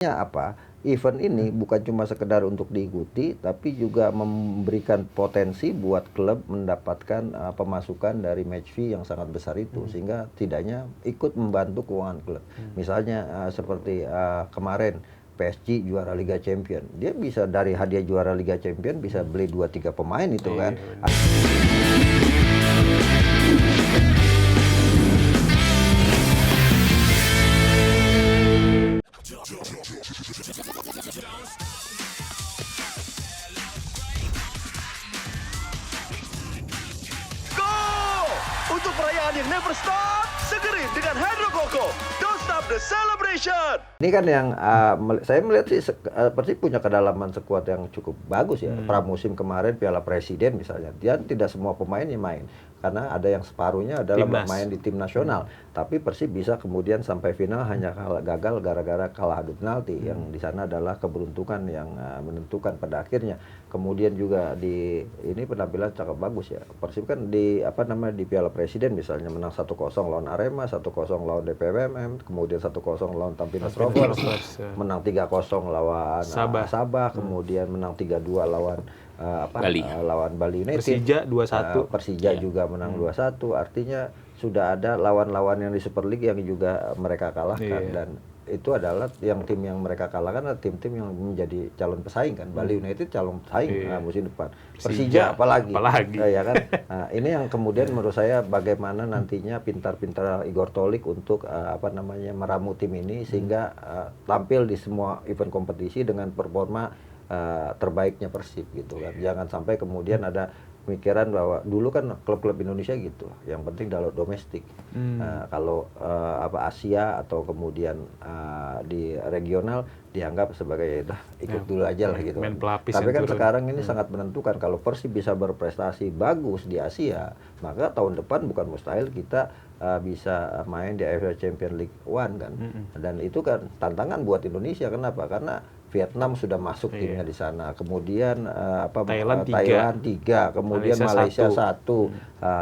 Apa? Event ini bukan cuma sekedar untuk diikuti, tapi juga memberikan potensi buat klub mendapatkan pemasukan dari match fee yang sangat besar itu, sehingga tidaknya ikut membantu keuangan klub. Misalnya seperti kemarin PSG juara Liga Champion, dia bisa dari hadiah juara Liga Champion bisa beli 2-3 pemain itu kan. Untuk perayaan yang never stop, segeri dengan Hydro Coco. Don't stop the celebration. Ini kan yang saya melihat sih Persib punya kedalaman skuad yang cukup bagus ya. Pramusim kemarin Piala Presiden misalnya, dia tidak semua pemainnya main karena ada yang separuhnya adalah main di tim nasional. Tapi Persib bisa kemudian sampai final hanya gagal gara-gara kalah adu penalti, yang di sana adalah keberuntungan yang menentukan pada akhirnya. Kemudian juga di ini penampilan cakep bagus ya. Persib kan di di Piala Presiden misalnya menang 1-0 lawan Arema, 1-0 lawan DPWM, kemudian 1-0 lawan Tampines Rovers, menang 3-0 lawan Sabah, kemudian menang 3-2 lawan lawan Bali United. Persija 2-1. Persija juga menang 2-1. Artinya sudah ada lawan-lawan yang di Super League yang juga mereka kalahkan, dan itu adalah tim yang mereka kalahkan adalah tim-tim yang menjadi calon pesaing kan. Bali United calon pesaing musim depan. Persija apalagi. Ya kan. Nah, ini yang kemudian menurut saya bagaimana nantinya pintar-pintar Igor Tolik untuk meramu tim ini sehingga tampil di semua event kompetisi dengan performa terbaiknya Persib gitu kan. Jangan sampai kemudian ada pemikiran bahwa dulu kan klub-klub Indonesia gitu, yang penting dalam domestik. Kalau Asia atau kemudian di regional dianggap sebagai ikut dulu aja lah gitu. Tapi kan sekarang ini sangat menentukan. Kalau Persib bisa berprestasi bagus di Asia, maka tahun depan bukan mustahil kita bisa main di AFC Champions League One kan. Dan itu kan tantangan buat Indonesia. Kenapa? Karena Vietnam sudah masuk timnya di sana, kemudian Thailand 3, kemudian Malaysia 1,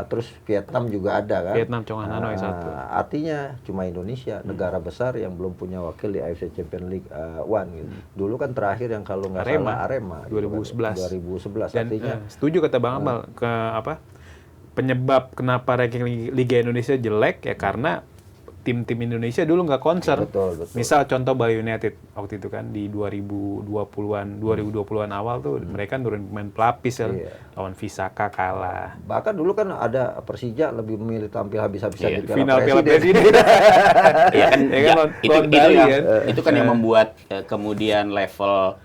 terus Vietnam juga ada kan. Vietnam Chong Hanoi 1. Artinya cuma Indonesia negara besar yang belum punya wakil di AFC Champions League One gitu. Dulu kan terakhir yang kalau nggak salah Arema 2011. Dan artinya setuju kata Bang Amal penyebab kenapa ranking Liga Indonesia jelek ya karena tim-tim Indonesia dulu nggak concern. Betul. Misal contoh Bali United waktu itu kan di 2020-an awal tuh mereka nurun pemain pelapis lawan Visaka kalah. Bahkan dulu kan ada Persija lebih memilih tampil habis-habisan di final Piala Presiden. Itu kan yang membuat kemudian level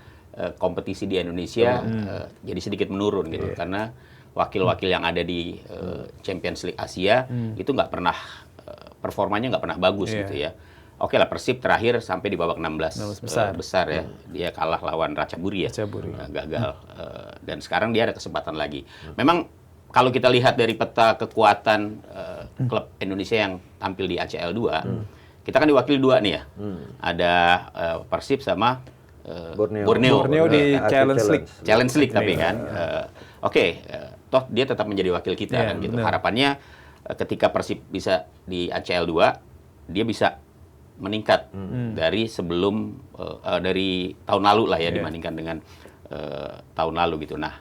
kompetisi di Indonesia jadi sedikit menurun gitu karena wakil-wakil yang ada di Champions League Asia itu nggak pernah performanya nggak pernah bagus gitu ya. Oke lah, Persib terakhir sampai di babak 16 besar ya. Dia kalah lawan Ratchaburi ya. Gagal. Dan sekarang dia ada kesempatan lagi. Memang kalau kita lihat dari peta kekuatan klub Indonesia yang tampil di ACL 2, kita kan diwakili 2 nih ya. Ada Persib sama Borneo di Challenge League tapi kan. Toh dia tetap menjadi wakil kita kan gitu. Harapannya ketika Persib bisa di ACL 2, dia bisa meningkat dari sebelum dari tahun lalu lah ya dibandingkan dengan tahun lalu gitu. Nah,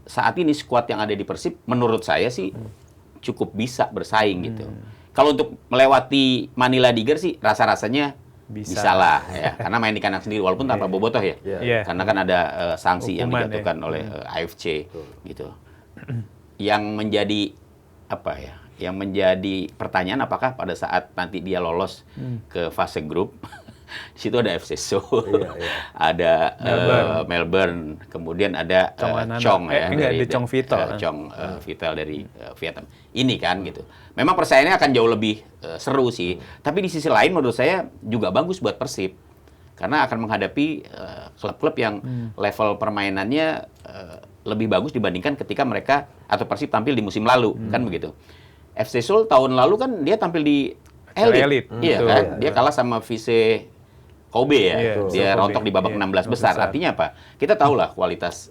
saat ini skuad yang ada di Persib menurut saya sih cukup bisa bersaing gitu. Kalau untuk melewati Manila Tiger sih rasa-rasanya bisa lah ya, karena main di kandang sendiri walaupun tanpa bobotoh ya. Karena kan ada sanksi yang dijatuhkan oleh AFC gitu. Yang menjadi yang menjadi pertanyaan apakah pada saat nanti dia lolos ke fase grup di situ ada FC Seoul, ada Melbourne, kemudian ada Chong dari Chong Vital, Vital dari Vietnam. Ini kan gitu. Memang persaingannya akan jauh lebih seru sih. Tapi di sisi lain menurut saya juga bagus buat Persib karena akan menghadapi klub-klub yang level permainannya lebih bagus dibandingkan ketika mereka atau Persib tampil di musim lalu kan begitu. FC Seoul tahun lalu kan dia tampil di Elite. Iya kan? Dia kalah sama Vise Kobe ya. Dia rontok di babak 16 besar. Artinya apa? Kita tahu lah kualitas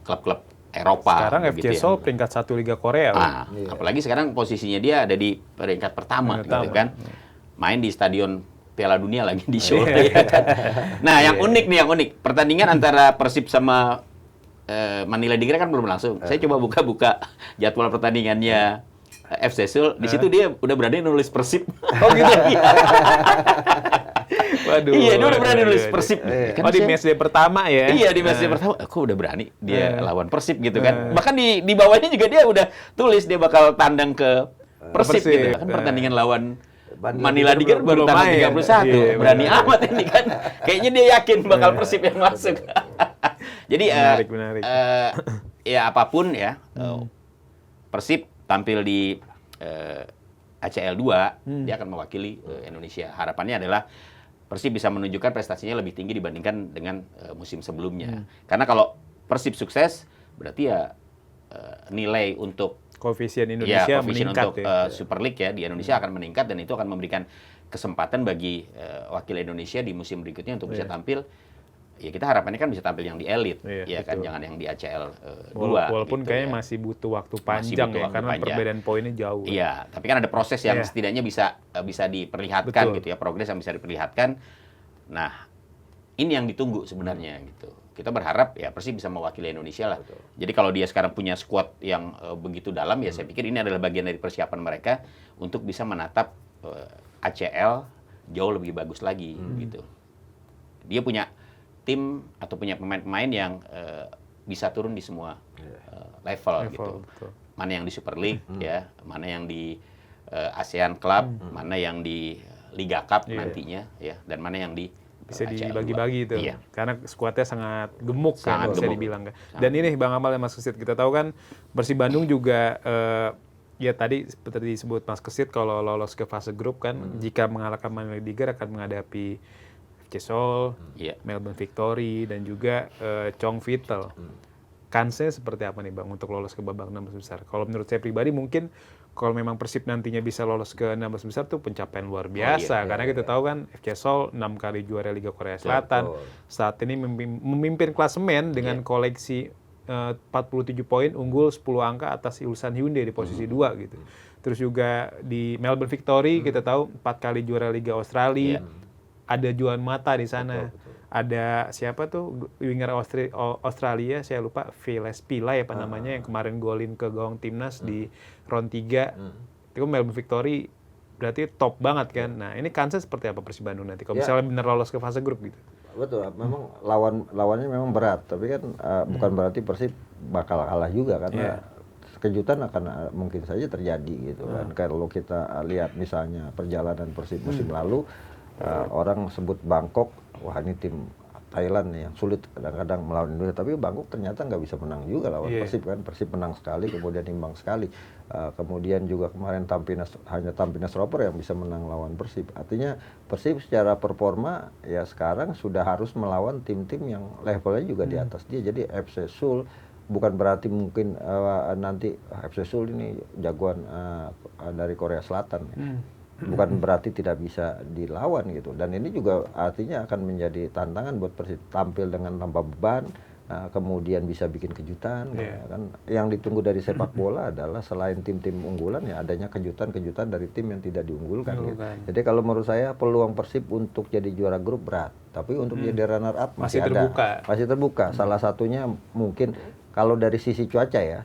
klub-klub Eropa. Sekarang FC Seoul peringkat 1 Liga Korea. Apalagi sekarang posisinya dia ada di peringkat pertama gitu kan. Main di stadion Piala Dunia lagi di show ya kan. Nah, yang unik pertandingan antara Persib sama Manila Digra kan belum langsung. Saya coba buka-buka jadwal pertandingannya FC Seoul. Di situ dia udah berani nulis Persib. Oh gitu. Waduh. Iya, dia udah berani nulis Persib. Kan di match day pertama ya? Iya, di match day pertama. Aku udah berani dia lawan Persib gitu kan. Bahkan di bawahnya juga dia udah tulis dia bakal tandang ke Persib gitu. Kan pertandingan lawan Manila Digra baru tanggal 31. Iya, berani amat ini kan. Kayaknya dia yakin bakal Persib yang masuk. Jadi menarik. Ya apapun ya, Persib tampil di ACL 2, dia akan mewakili Indonesia. Harapannya adalah Persib bisa menunjukkan prestasinya lebih tinggi dibandingkan dengan musim sebelumnya. Karena kalau Persib sukses, berarti ya nilai untuk koefisien Indonesia meningkat untuk Super League ya di Indonesia akan meningkat, dan itu akan memberikan kesempatan bagi wakil Indonesia di musim berikutnya untuk bisa tampil. Ya kita harapannya kan bisa tampil yang di elit, ya kan, jangan yang di ACL 2. Walaupun gitu, kayaknya masih butuh waktu panjang karena perbedaan poinnya jauh. Iya, tapi kan ada proses yang setidaknya bisa diperlihatkan gitu ya, progres yang bisa diperlihatkan. Nah, ini yang ditunggu sebenarnya gitu. Kita berharap ya Persib bisa mewakili Indonesia lah. Jadi kalau dia sekarang punya squad yang begitu dalam, ya saya pikir ini adalah bagian dari persiapan mereka untuk bisa menatap ACL jauh lebih bagus lagi gitu. Dia punya tim atau punya pemain-pemain yang bisa turun di semua level gitu. Betul. Mana yang di Super League ya, mana yang di ASEAN Club, mana yang di Liga Cup nantinya ya, dan mana yang di bisa dibagi-bagi itu. Iya. Karena skuadnya sangat gemuk Sangat kan, bisa gemuk. dibilang. Dan ini Bang Amal dan Mas Kesit, kita tahu kan Persib Bandung juga ya tadi seperti disebut Mas Kesit, kalau lolos ke fase grup kan jika mengalahkan Manila Digra akan menghadapi FC Seoul, Melbourne Victory, dan juga Chong Vital. Kansnya seperti apa nih Bang untuk lolos ke babak 16 besar? Kalau menurut saya pribadi mungkin kalau memang Persib nantinya bisa lolos ke 16 besar tuh pencapaian luar biasa. Karena kita tahu kan FC Seoul 6 kali juara Liga Korea Selatan. Saat ini memimpin klasemen dengan koleksi 47 poin, unggul 10 angka atas Ulsan Hyundai di posisi 2 gitu. Terus juga di Melbourne Victory kita tahu 4 kali juara Liga Australia. Ada Juan Mata di sana. Ada siapa tuh winger Australia, saya lupa, Viles Pila ya apa namanya, yang kemarin golin ke gawang timnas di round 3. Itu Melbourne Victory berarti top banget kan. Nah, ini kansnya seperti apa Persib Bandung nanti kalau misalnya benar lolos ke fase grup gitu? Betul, memang lawannya memang berat, tapi kan bukan berarti Persib bakal kalah juga, karena kejutan akan mungkin saja terjadi gitu kan. Kalau kita lihat misalnya perjalanan Persib musim lalu, orang sebut Bangkok, wah ini tim Thailand nih yang sulit kadang-kadang melawan Indonesia, tapi Bangkok ternyata nggak bisa menang juga lawan Persib kan. Persib menang sekali, kemudian imbang sekali. Kemudian juga kemarin hanya Tampines Roper yang bisa menang lawan Persib. Artinya Persib secara performa ya sekarang sudah harus melawan tim-tim yang levelnya juga di atas dia. Jadi FC Seoul bukan berarti mungkin nanti FC Seoul ini jagoan dari Korea Selatan. Bukan berarti tidak bisa dilawan gitu, dan ini juga artinya akan menjadi tantangan buat Persib tampil dengan tanpa beban, kemudian bisa bikin kejutan. Kan yang ditunggu dari sepak bola adalah selain tim-tim unggulan ya adanya kejutan-kejutan dari tim yang tidak diunggulkan gitu. Jadi kalau menurut saya peluang Persib untuk jadi juara grup berat, tapi untuk jadi runner up masih terbuka. Salah satunya mungkin kalau dari sisi cuaca ya,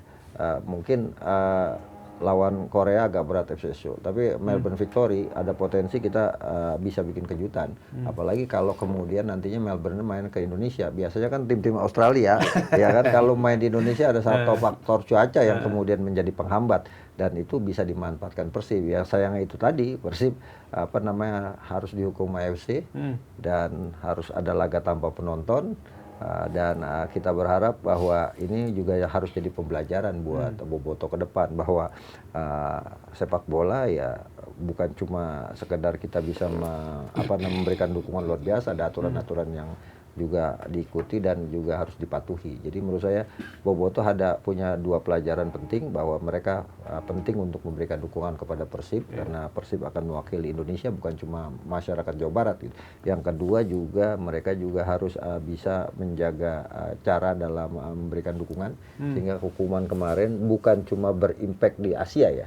mungkin lawan Korea agak berat FC Seoul, tapi Melbourne Victory ada potensi kita bisa bikin kejutan. Apalagi kalau kemudian nantinya Melbourne main ke Indonesia. Biasanya kan tim-tim Australia ya kan kalau main di Indonesia ada satu faktor cuaca yang kemudian menjadi penghambat, dan itu bisa dimanfaatkan Persib. Ya sayangnya itu tadi Persib harus dihukum AFC dan harus ada laga tanpa penonton. Dan kita berharap bahwa ini juga harus jadi pembelajaran buat Boboto ke depan, bahwa sepak bola ya bukan cuma sekedar kita bisa memberikan dukungan luar biasa, ada aturan-aturan yang juga diikuti dan juga harus dipatuhi. Jadi menurut saya Bobotoh punya 2 pelajaran penting, bahwa mereka penting untuk memberikan dukungan kepada Persib karena Persib akan mewakili Indonesia, bukan cuma masyarakat Jawa Barat gitu. Yang kedua juga mereka juga harus bisa menjaga cara dalam memberikan dukungan sehingga hukuman kemarin bukan cuma berimpact di Asia ya.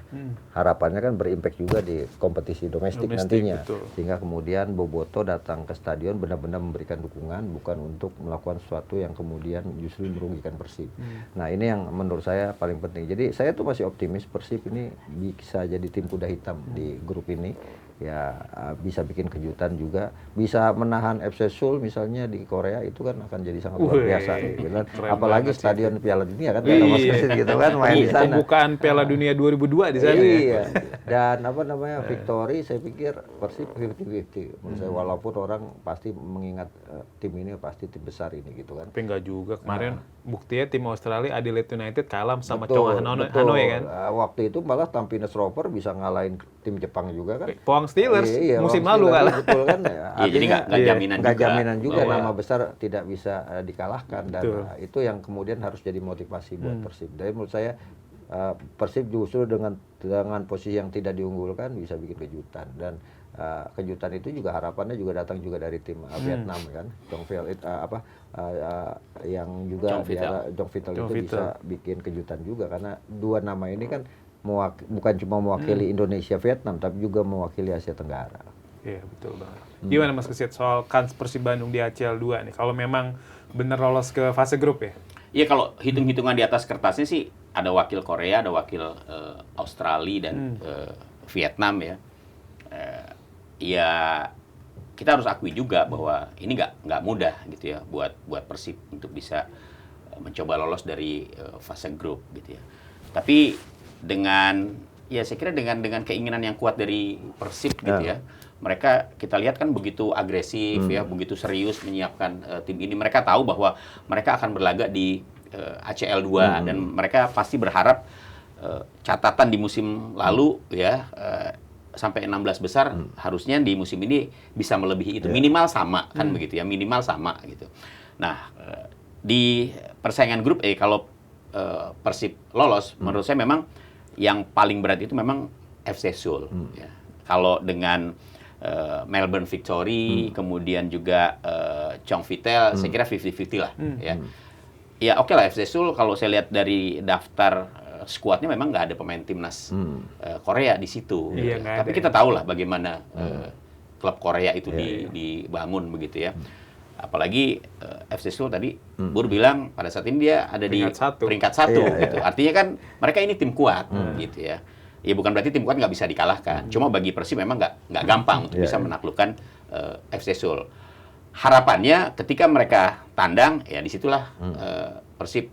Harapannya kan berimpact juga di kompetisi domestik nantinya. Betul. Sehingga kemudian Bobotoh datang ke stadion benar-benar memberikan dukungan, bukan untuk melakukan sesuatu yang kemudian justru merugikan Persib. Nah, ini yang menurut saya paling penting. Jadi saya tuh masih optimis Persib ini bisa jadi tim kuda hitam di grup ini. Ya bisa bikin kejutan juga, bisa menahan FC Seoul misalnya di Korea, itu kan akan jadi sangat luar biasa gitu kan. Apalagi stadion Piala Dunia kan, ada Mas Kesit gitu kan main di sana. Pembukaan Piala Dunia 2002 di sana. Iya. Dan victory saya pikir Persib 50-50. Menurut saya, walaupun orang pasti mengingat tim ini pasti tim besar ini gitu kan. Tapi enggak juga, kemarin buktinya tim Australia Adelaide United kalah sama Betul, Hanoi kan. Waktu itu malah Tampines Rover bisa ngalahin tim Jepang juga kan. Pohang Steelers musim Pohang lalu Steelers, kalah. betul kan ya. Iya, jadi nggak jaminan nggak juga. jaminan juga Bahwa nama besar tidak bisa dikalahkan, dan Betul. itu yang kemudian harus jadi motivasi buat Persib. Jadi menurut saya Persib justru dengan posisi yang tidak diunggulkan bisa bikin kejutan, dan kejutan itu juga harapannya juga datang juga dari tim Vietnam kan, yang juga Jong Vital itu bisa bikin kejutan juga, karena 2 nama ini kan bukan cuma mewakili Indonesia Vietnam, tapi juga mewakili Asia Tenggara. Iya, betul banget. Gimana Mas Kesit soal kans Persib Bandung di ACL 2 nih, kalau memang bener lolos ke fase grup ya? Iya, kalau hitung-hitungan di atas kertasnya sih ada wakil Korea, ada wakil Australia dan Vietnam ya. Ya kita harus akui juga bahwa ini nggak mudah gitu ya buat Persib untuk bisa mencoba lolos dari fase grup gitu ya. Tapi saya kira dengan keinginan yang kuat dari Persib gitu ya. Mereka kita lihat kan begitu agresif ya, begitu serius menyiapkan tim ini. Mereka tahu bahwa mereka akan berlaga di ACL 2 dan mereka pasti berharap catatan di musim lalu ya sampai 16 besar harusnya di musim ini bisa melebihi itu, minimal sama kan begitu ya, minimal sama gitu. Nah, di persaingan grup kalau Persib lolos, menurut saya memang yang paling berat itu memang FC Seoul ya. Kalau dengan Melbourne Victory, kemudian juga Chong Vitel, saya kira 50-50 lah ya. Ya oke lah, FC Seoul kalau saya lihat dari daftar skuadnya memang nggak ada pemain timnas Korea di situ. Iya, Tapi kita tahu lah bagaimana klub Korea itu dibangun begitu ya. Apalagi FC Seoul tadi Bur bilang pada saat ini dia ada peringkat satu gitu. Artinya kan mereka ini tim kuat gitu ya. Ya bukan berarti tim kuat nggak bisa dikalahkan. Cuma bagi Persib memang nggak gampang untuk bisa menaklukkan FC Seoul. Harapannya ketika mereka tandang ya disitulah Persib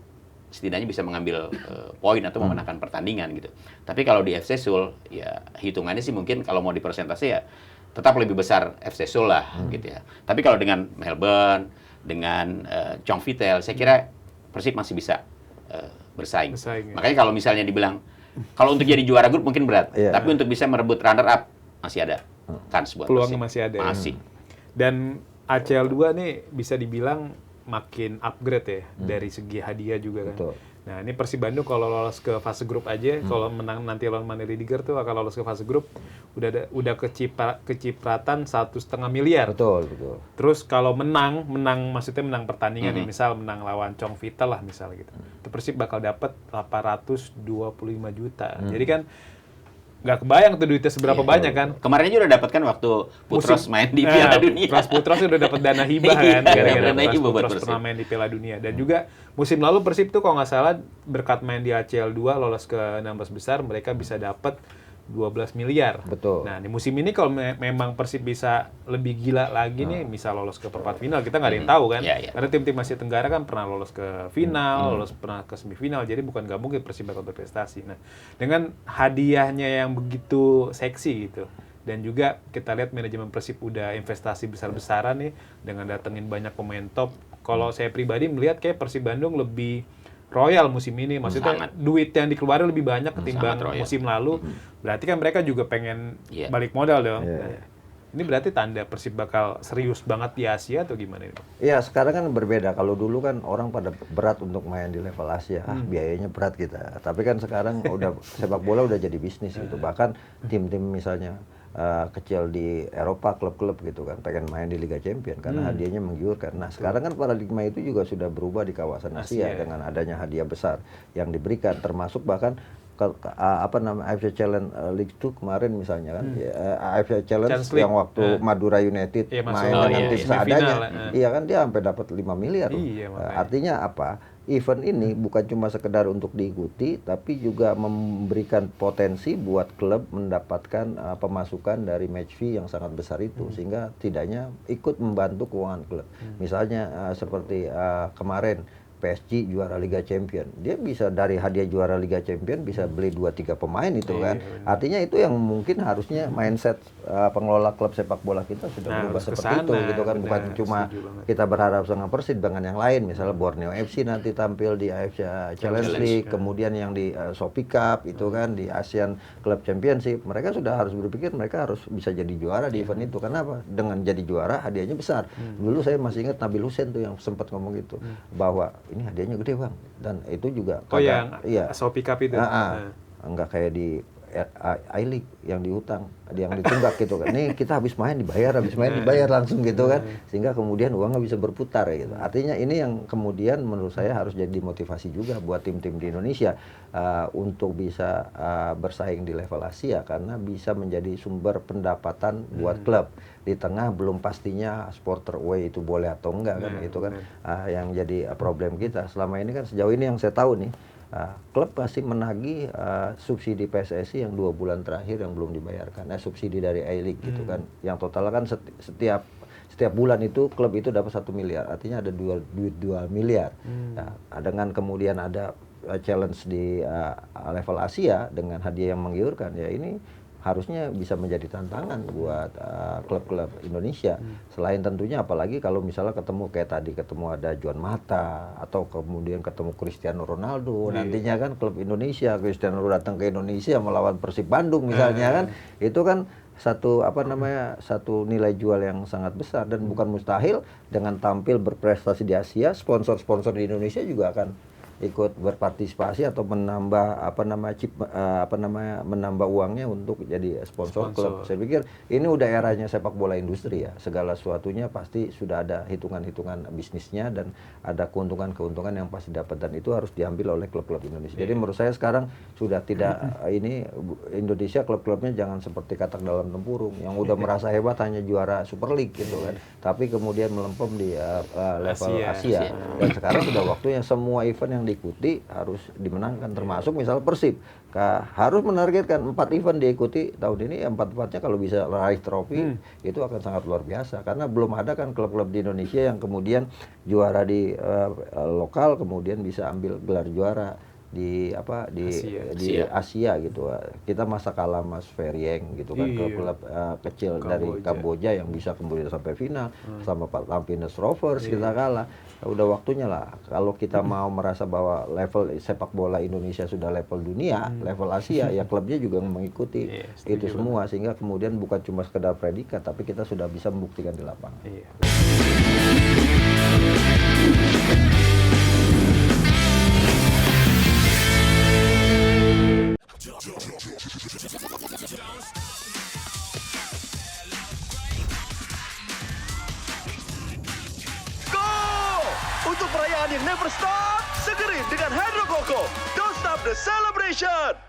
setidaknya bisa mengambil poin atau memenangkan pertandingan gitu. Tapi kalau di FC Seoul ya hitungannya sih mungkin kalau mau dipersentase ya tetap lebih besar FC Seoul lah gitu ya. Tapi kalau dengan Melbourne, dengan Chong Vitel, saya kira Persib masih bisa bersaing. Ya. Makanya kalau misalnya dibilang kalau untuk jadi juara grup mungkin berat, tapi untuk bisa merebut runner up masih ada kans buat peluangnya Persib. masih ada. Masih. Dan ACL 2 nih bisa dibilang makin upgrade ya dari segi hadiah juga kan. Betul. Nah, ini Persib Bandung kalau lolos ke fase grup aja, kalau menang nanti lawan Mandiri Liger tuh akan lolos ke fase grup, udah kecipratan 1,5 miliar. Betul. Terus kalau menang maksudnya menang pertandingan nih, misal menang lawan Chong Vital lah misal gitu. Itu Persib bakal dapat 825 juta. Jadi kan nggak kebayang tuh duitnya seberapa banyak kan. Kemarin aja udah dapat kan waktu Putros main di Piala Dunia. Putros udah dapat dana hibah kan. Gara-gara dana hibah buat Putros Persib. pernah main di Piala Dunia. Dan juga musim lalu Persib tuh kalau nggak salah berkat main di ACL 2 lolos ke 16 besar, mereka bisa dapat 12 miliar. Betul. Nah, di musim ini kalau memang Persib bisa lebih gila lagi nih, bisa lolos ke perempat final, kita nggak ada yang tahu kan. Karena tim-tim Asia Tenggara kan pernah lolos ke final, pernah ke semifinal, jadi bukan nggak mungkin Persib bakal berprestasi. Nah, dengan hadiahnya yang begitu seksi gitu, dan juga kita lihat manajemen Persib udah investasi besar-besaran nih, dengan datengin banyak pemain top. Kalau saya pribadi melihat kayak Persib Bandung lebih royal musim ini, maksudnya duit yang dikeluarin lebih banyak ketimbang musim lalu. Berarti kan mereka juga pengen balik modal dong. Ini berarti tanda Persib bakal serius banget di Asia atau gimana ini? Iya, sekarang kan berbeda. Kalau dulu kan orang pada berat untuk main di level Asia. Biayanya berat kita. Tapi kan sekarang udah sepak bola udah jadi bisnis gitu. Bahkan tim-tim misalnya kecil di Eropa, klub-klub gitu kan, pengen main di Liga Champion karena hadiahnya menggiurkan. Nah, sekarang kan paradigma itu juga sudah berubah di kawasan Asia dengan adanya hadiah besar yang diberikan, termasuk bahkan AFC Challenge League 2 kemarin misalnya kan, AFC Challenge yang waktu Madura United main dengan tim seadanya, iya kan dia sampai dapat 5 miliar. Artinya apa? Event ini bukan cuma sekedar untuk diikuti, tapi juga memberikan potensi buat klub mendapatkan pemasukan dari match fee yang sangat besar itu, sehingga tidaknya ikut membantu keuangan klub. Misalnya seperti kemarin PSG juara Liga Champion, dia bisa dari hadiah juara Liga Champion bisa beli 2-3 pemain itu kan. Artinya itu yang mungkin harusnya mindset pengelola klub sepak bola kita sudah berubah seperti itu gitu kan. Bukan cuma kita berharap sama Persib dengan yang lain, misalnya Borneo FC nanti tampil di AFC Challenge League, kemudian yang di Shopee Cup itu kan, di ASEAN Club Championship, mereka sudah harus berpikir mereka harus bisa jadi juara di event itu. Kenapa? Dengan jadi juara hadiahnya besar. Dulu saya masih ingat Nabil Hussein tuh yang sempat ngomong gitu, bahwa ini hadiahnya gede bang, dan itu juga yang Shopee Cup itu enggak kayak di I-League yang dihutang, yang ditunggak gitu kan. Nih kita habis main dibayar langsung gitu kan, sehingga kemudian uangnya bisa berputar gitu. Artinya ini yang kemudian menurut saya harus jadi motivasi juga buat tim-tim di Indonesia untuk bisa bersaing di level Asia, karena bisa menjadi sumber pendapatan buat klub di tengah belum pastinya supporter away itu boleh atau enggak kan, itu kan yang jadi problem kita selama ini kan. Sejauh ini yang saya tahu nih, klub pasti menagih subsidi PSSI yang 2 bulan terakhir yang belum dibayarkan, subsidi dari I-League gitu kan, yang total kan setiap bulan itu klub itu dapat 1 miliar, artinya ada duit 2 miliar. Nah, dengan kemudian ada challenge di level Asia dengan hadiah yang menggiurkan, ya ini harusnya bisa menjadi tantangan buat klub-klub Indonesia. Selain tentunya apalagi kalau misalnya ketemu kayak tadi, ketemu ada Juan Mata atau kemudian ketemu Cristiano Ronaldo, nantinya kan klub Indonesia, Cristiano datang ke Indonesia melawan Persib Bandung misalnya kan, itu kan satu satu nilai jual yang sangat besar, dan bukan mustahil dengan tampil berprestasi di Asia, sponsor-sponsor di Indonesia juga akan ikut berpartisipasi atau menambah menambah uangnya untuk jadi sponsor klub. Saya pikir ini udah eranya sepak bola industri ya. Segala sesuatunya pasti sudah ada hitungan-hitungan bisnisnya dan ada keuntungan-keuntungan yang pasti dapat, dan itu harus diambil oleh klub-klub Indonesia. Jadi menurut saya sekarang sudah tidak ini Indonesia klub-klubnya jangan seperti katak dalam tempurung yang udah merasa hebat hanya juara Super League gitu kan. Tapi kemudian melempem di level Asia. Dan sekarang sudah waktunya semua event yang diikuti harus dimenangkan, termasuk misal Persib harus menargetkan 4 event diikuti tahun ini, 4-4-nya kalau bisa raih trofi itu akan sangat luar biasa, karena belum ada kan klub-klub di Indonesia yang kemudian juara di lokal kemudian bisa ambil gelar juara di Asia gitu. Kita masa kalah Mas Feryeng gitu kan, klub kecil dari Kamboja yang bisa kemudian sampai final sama Pak Tampines Rovers kita kalah. Udah waktunya lah kalau kita mau merasa bahwa level sepak bola Indonesia sudah level dunia, level Asia, ya klubnya juga mengikuti itu semua, sehingga kemudian bukan cuma sekedar predikat, tapi kita sudah bisa membuktikan di lapangan. Untuk perayaan yang never stop, segeri dengan Hydro Coco. Don't stop the celebration.